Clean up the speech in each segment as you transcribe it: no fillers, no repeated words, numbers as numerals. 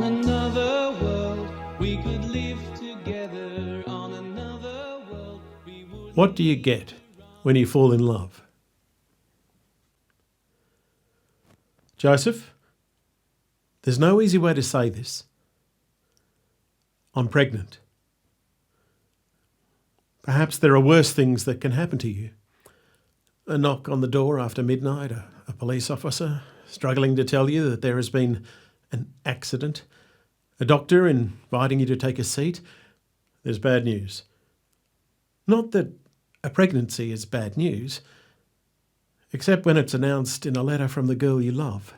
On another world, we could live together. On another world, we would... What do you get when you fall in love? Joseph, there's no easy way to say this. I'm pregnant. Perhaps there are worse things that can happen to you. A knock on the door after midnight, a police officer struggling to tell you that there has been an accident, a doctor inviting you to take a seat. There's bad news. Not that a pregnancy is bad news, except when it's announced in a letter from the girl you love,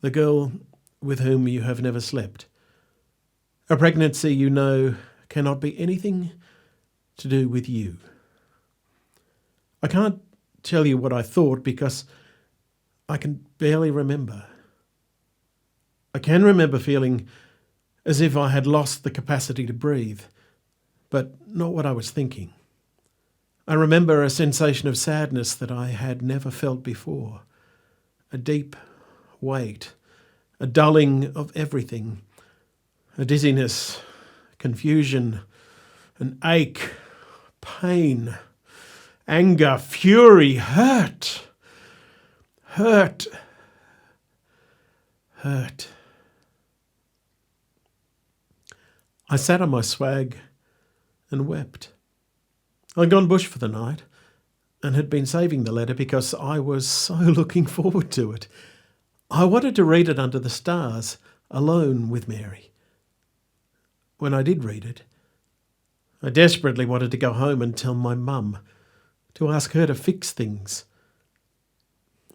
the girl with whom you have never slept. A pregnancy you know cannot be anything to do with you. I can't tell you what I thought because I can barely remember. I can remember feeling as if I had lost the capacity to breathe, but not what I was thinking. I remember a sensation of sadness that I had never felt before, a deep weight, a dulling of everything, a dizziness, confusion, an ache, pain, anger, fury, hurt. I sat on my swag and wept. I'd gone bush for the night and had been saving the letter because I was so looking forward to it. I wanted to read it under the stars, alone with Mary. When I did read it, I desperately wanted to go home and tell my mum, to ask her to fix things.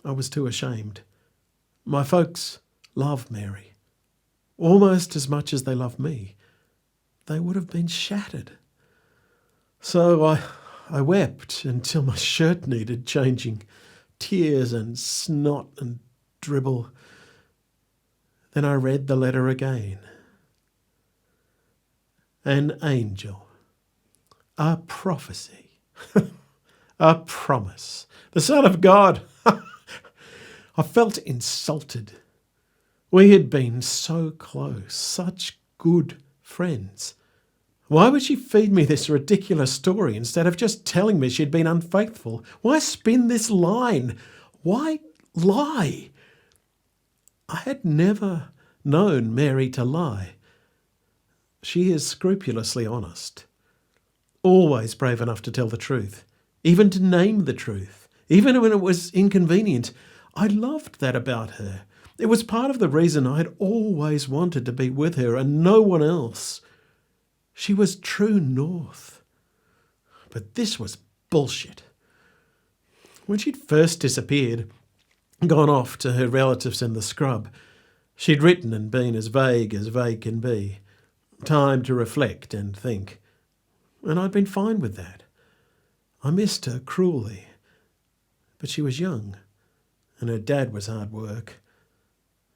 I was too ashamed. My folks love Mary, almost as much as they love me. They would have been shattered. So I wept until my shirt needed changing, tears and snot and dribble. Then I read the letter again. An angel, a prophecy, a promise, the Son of God. I felt insulted. We had been so close, such good friends. Why would she feed me this ridiculous story instead of just telling me she'd been unfaithful? Why spin this line? Why lie? I had never known Mary to lie. She is scrupulously honest, always brave enough to tell the truth, even to name the truth, even when it was inconvenient. I loved that about her. It was part of the reason I had always wanted to be with her and no one else. She was true north. But this was bullshit. When she'd first disappeared, gone off to her relatives in the scrub, she'd written and been as vague can be. Time to reflect and think. And I'd been fine with that. I missed her cruelly. But she was young, and her dad was hard work.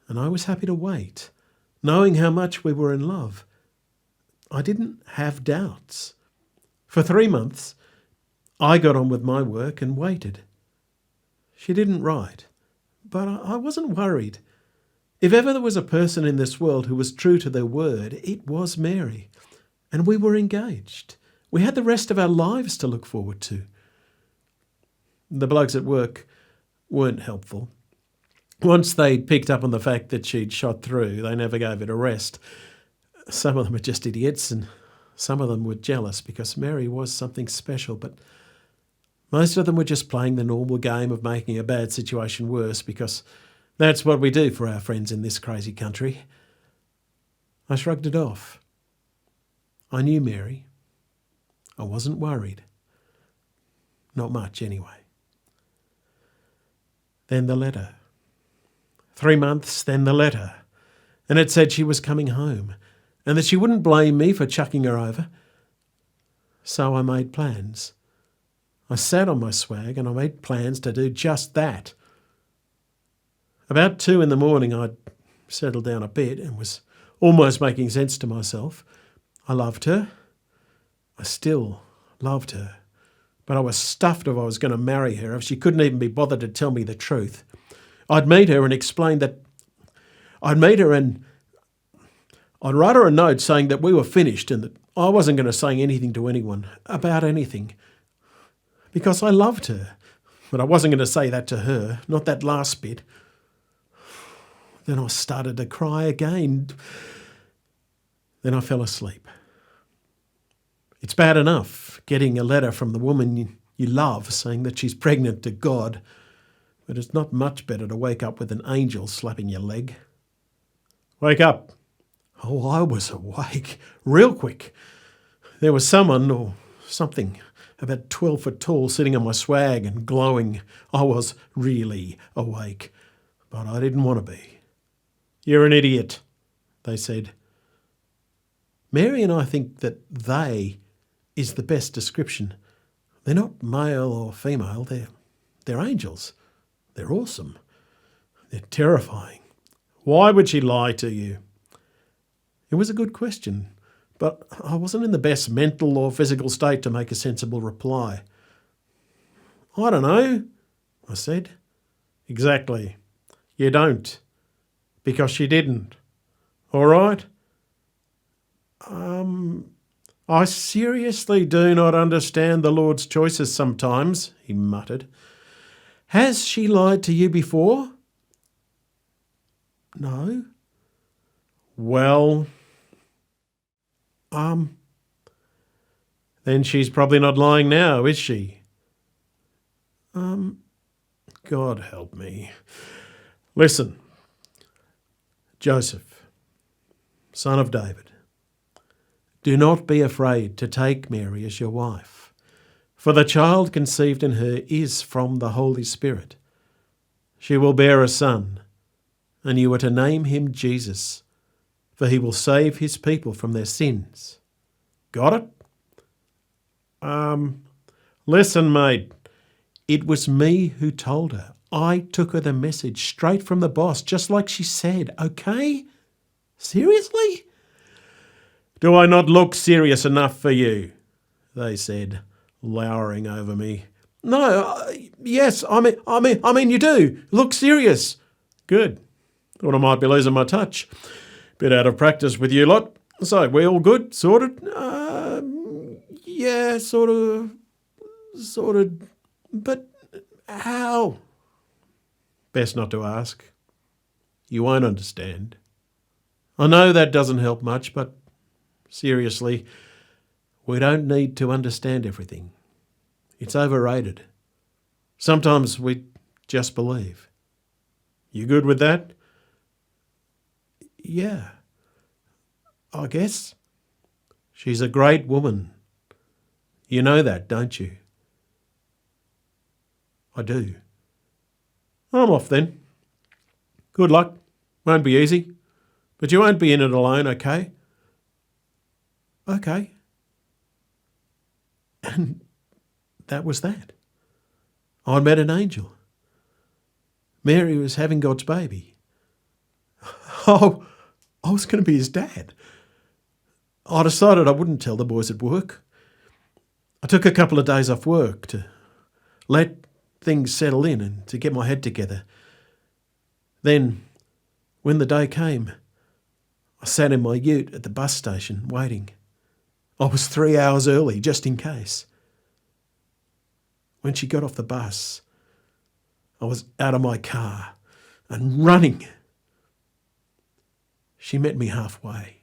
And I was happy to wait, knowing how much we were in love. I didn't have doubts. For 3 months, I got on with my work and waited. She didn't write, but I wasn't worried. If ever there was a person in this world who was true to their word, it was Mary. And we were engaged. We had the rest of our lives to look forward to. The blokes at work weren't helpful. Once they'd picked up on the fact that she'd shot through, they never gave it a rest. Some of them were just idiots and some of them were jealous because Mary was something special, but most of them were just playing the normal game of making a bad situation worse because that's what we do for our friends in this crazy country. I shrugged it off. I knew Mary. I wasn't worried. Not much, anyway. Then the letter. 3 months, then the letter. And it said she was coming home and that she wouldn't blame me for chucking her over. So I made plans. I sat on my swag and I made plans to do just that. About 2 a.m, I'd settled down a bit and was almost making sense to myself. I loved her. I still loved her. But I was stuffed if I was going to marry her if she couldn't even be bothered to tell me the truth. I'd meet her and explain that... I'd meet her and I'd write her a note saying that we were finished and that I wasn't going to say anything to anyone about anything because I loved her. But I wasn't going to say that to her, not that last bit. Then I started to cry again. Then I fell asleep. It's bad enough getting a letter from the woman you love saying that she's pregnant to God, but it's not much better to wake up with an angel slapping your leg. Wake up. Oh, I was awake, real quick. There was someone or something about 12 foot tall sitting on my swag and glowing. I was really awake, but I didn't want to be. You're an idiot, they said. Mary and I think that they is the best description. They're not male or female, they're angels. They're awesome. They're terrifying. Why would she lie to you? It was a good question, but I wasn't in the best mental or physical state to make a sensible reply. I don't know, I said. Exactly. You don't. Because she didn't. All right? I seriously do not understand the Lord's choices sometimes, he muttered. Has she lied to you before? No. Well, then she's probably not lying now, is she? God help me. Listen, Joseph, son of David, do not be afraid to take Mary as your wife, for the child conceived in her is from the Holy Spirit. She will bear a son, and you are to name him Jesus, for he will save his people from their sins. Got it? Listen, mate, it was me who told her. I took her the message straight from the boss, just like she said, okay? Seriously? Do I not look serious enough for you? They said, lowering over me. No, yes, I mean you do. Look serious. Good. Thought I might be losing my touch. Bit out of practice with you lot. So, we all good? Sorted? Yeah, sort of. But how? Best not to ask. You won't understand. I know that doesn't help much, but seriously, we don't need to understand everything. It's overrated. Sometimes we just believe. You good with that? Yeah, I guess. She's a great woman. You know that, don't you? I do. I'm off then. Good luck. Won't be easy. But you won't be in it alone, okay? Okay. And that was that. I'd met an angel. Mary was having God's baby. Oh, I was going to be his dad. I decided I wouldn't tell the boys at work. I took a couple of days off work to let things settle in and to get my head together. Then, when the day came, I sat in my ute at the bus station waiting. I was 3 hours early, just in case. When she got off the bus, I was out of my car and running. She met me halfway.